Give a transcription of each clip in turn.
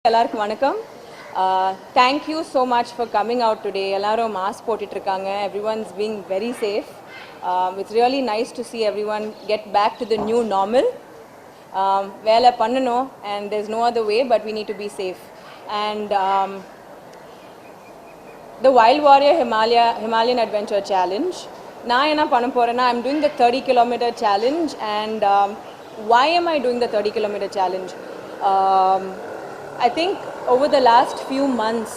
எல்லாருக்கும் வணக்கம். Thank you so much for coming out today. எல்லாரும் மாஸ்க் போட்டுட்டு இருக்காங்க. Everyone's being very safe. It's really nice to see everyone get back to the new normal. வேலை பண்ணணும் and there's no other way but we need to be safe. And the Wild Warrior Himalayan Adventure Challenge. நான் என்ன பண்ண போறேன்னா I'm doing the 30-kilometer challenge and why am I doing the 30-kilometer challenge? I think over the last few months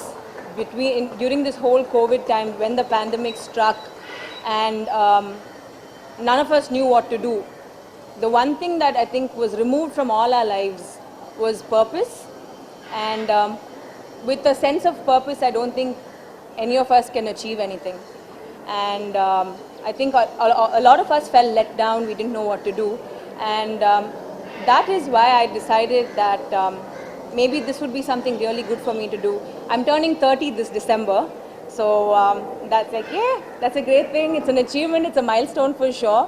during this whole COVID time when the pandemic struck and none of us knew what to do, the one thing that I think was removed from all our lives was purpose. And with a sense of purpose, I don't think any of us can achieve anything. And I think a lot of us felt let down. We didn't know what to do. And that is why I decided that maybe this would be something really good for me to do. I'm turning 30 this December. So that's like, yeah, that's a great thing. It's an achievement. It's a milestone for sure.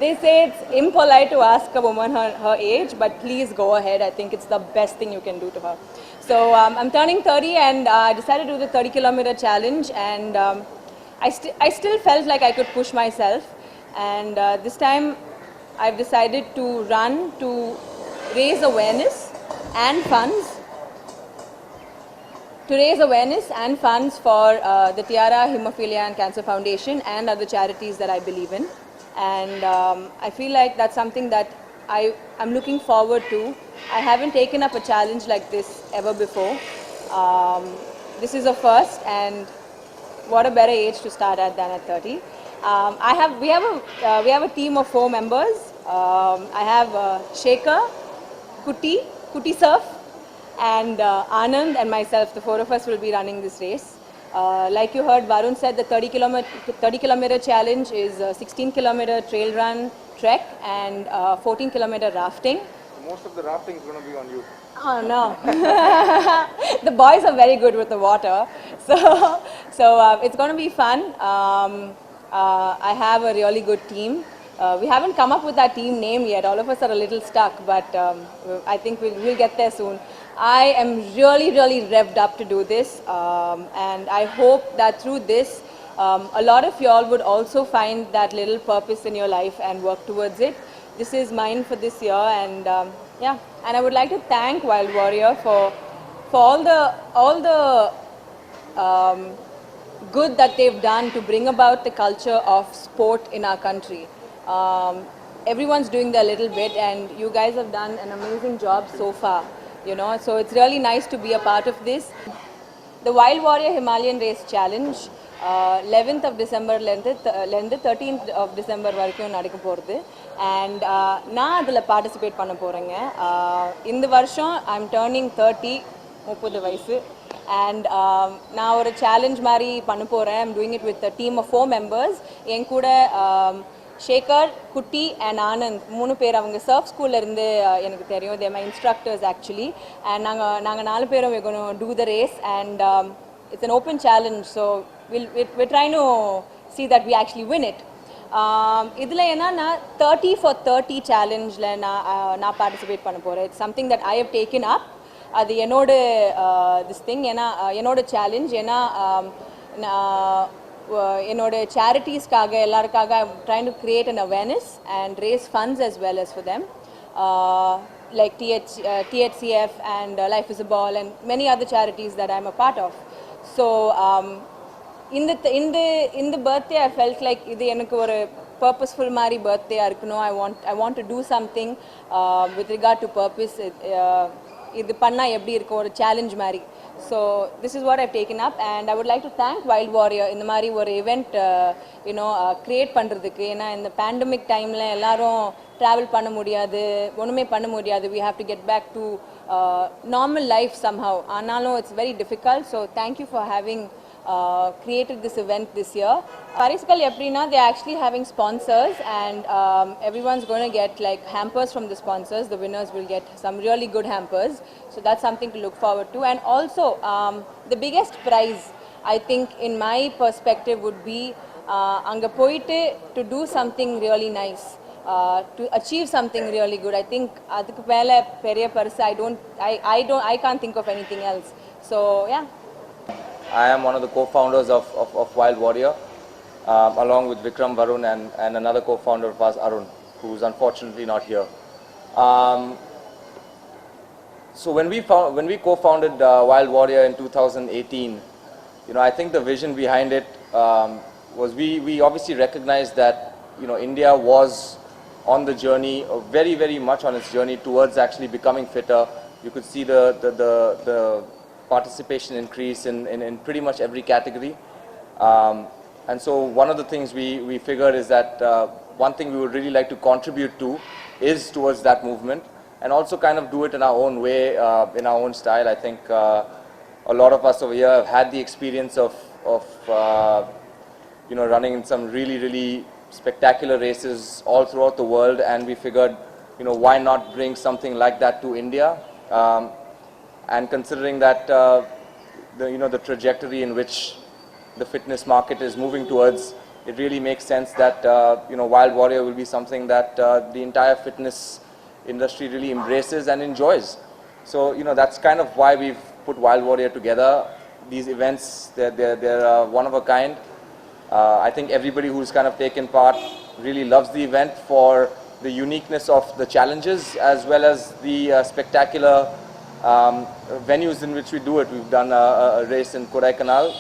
They say it's impolite to ask a woman her age, but please go ahead. I think it's the best thing you can do to her. So I'm turning 30 and I decided to do the 30-kilometer challenge. And I still felt like I could push myself. And this time I've decided to run to raise awareness and funds for the Tiara Hemophilia and Cancer Foundation and other charities that I believe in. And I feel like that's something that I'm looking forward to. I haven't taken up a challenge like this ever before. This is a first, and what a better age to start at than at 30. We have a team of 4 members. I have Shekhar, Kuti Surf, and Anand and myself. The 4 of us will be running this race. Like you heard, Varun said the 30-kilometer challenge is a 16-kilometer trail run trek and 14-kilometer rafting. Most of the rafting is going to be on you. Oh no. The boys are very good with the water. So it's going to be fun. I have a really good team. We haven't come up with that team name yet. All of us are a little stuck, but I think we'll get there soon. I am really revved up to do this, and I hope that through this, a lot of y'all would also find that little purpose in your life and work towards it. This is mine for this year, and yeah. And I would like to thank Wild Warrior for all the good that they've done to bring about the culture of sport in our country. Everyone's doing their little bit, and you guys have done an amazing job so far, you know, so it's really nice to be a part of this. The Wild Warrior Himalayan Race Challenge 11th of December lende 13th of December வரைக்கும் நடக்க போறது. And நான் அதுல participate பண்ண போறேங்க. இந்த வருஷம் I'm turning 30 வயசு. And நான் ஒரு சேலஞ்ச் மாதிரி பண்ண போறேன். I'm doing it with a team of 4 members. என் கூட Shekhar, Kuti and Anand 3 பேர் அவங்க சர்ஃப் ஸ்கூல்ல இருந்து எனக்கு தெரியும். They are my instructors actually. And நாங்க 4 பேரும் we're going to do the race, and it's an open challenge, so we're trying to see that we actually win it. இதுல என்னன்னா 30 for 30 சேலஞ்ச்ல நான் பார்ட்டிசிபேட் பண்ண போறேன். It's something that I have taken up. அது என்னோட this thing, ஏன்னா என்னோட challenge, ஏன்னா என்னோட சேரிட்டிஸ்க்காக எல்லாருக்காக I'm trying to create an awareness and raise funds as well as for them, like THCF and Life is a Ball and many other charities that I'm a part of. So in the birthday I felt like இது எனக்கு ஒரு purposeful மாதிரி birthday-ஆ இருக்கணும். I want to do something with regard to purpose. இது பண்ணா எப்படி இருக்கும், ஒரு சேலஞ்ச் மாதிரி. So this is what I've taken up, and I would like to thank Wild Warrior இந்த மாதிரி ஒரு event create பண்றதுக்கு. ஏன்னா இந்த pandemic timeல எல்லாரும் travel பண்ண முடியாது, ஒண்ணுமே பண்ண முடியாது. We have to get back to normal life somehow. ஆனாலும் it's very difficult. So thank you for having created this event this year. Pariskal Eprina, they're actually having sponsors, and everyone's going to get like hampers from the sponsors. The winners will get some really good hampers, so that's something to look forward to. And also the biggest prize, I think in my perspective, would be anga poite to do something really nice. to achieve something really good. I think adukku mele periya perusa I can't think of anything else. So yeah. I am one of the co-founders of Wild Warrior, along with Vikram, Varun, and another co-founder of us, Arun, who's unfortunately not here. So when we co-founded Wild Warrior in 2018, I think the vision behind it was we obviously recognized that India was on the journey, very very much on its journey towards actually becoming fitter. You could see the participation increase in pretty much every category. And so one of the things we figured is that one thing we would really like to contribute to is towards that movement, and also kind of do it in our own way, in our own style. I think a lot of us over here have had the experience of running in some really, really spectacular races all throughout the world, and we figured, why not bring something like that to India? And considering that the trajectory in which the fitness market is moving towards, it really makes sense that Wild Warrior will be something that the entire fitness industry really embraces and enjoys. So that's kind of why we've put Wild Warrior together. These events, they're one of a kind. I think everybody who's kind of taken part really loves the event for the uniqueness of the challenges as well as the spectacular venues in which we do it. We've done a race in Kodaikanal.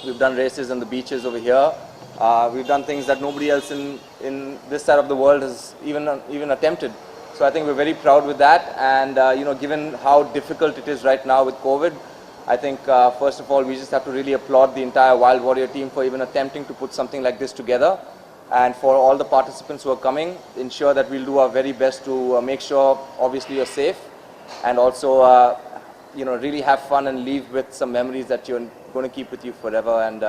We've done races on the beaches over here. We've done things that nobody else in this side of the world has even attempted. So I think we're very proud with that. And given how difficult it is right now with COVID, I think first of all we just have to really applaud the entire Wild Warrior team for even attempting to put something like this together. And for all the participants who are coming, ensure that we'll do our very best to make sure obviously you're safe, and also really have fun and leave with some memories that you're going to keep with you forever. And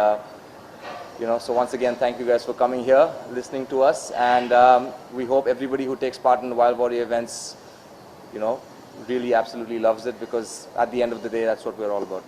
so once again, thank you guys for coming here, listening to us, and we hope everybody who takes part in the Wild Warrior events really absolutely loves it, because at the end of the day, that's what we're all about.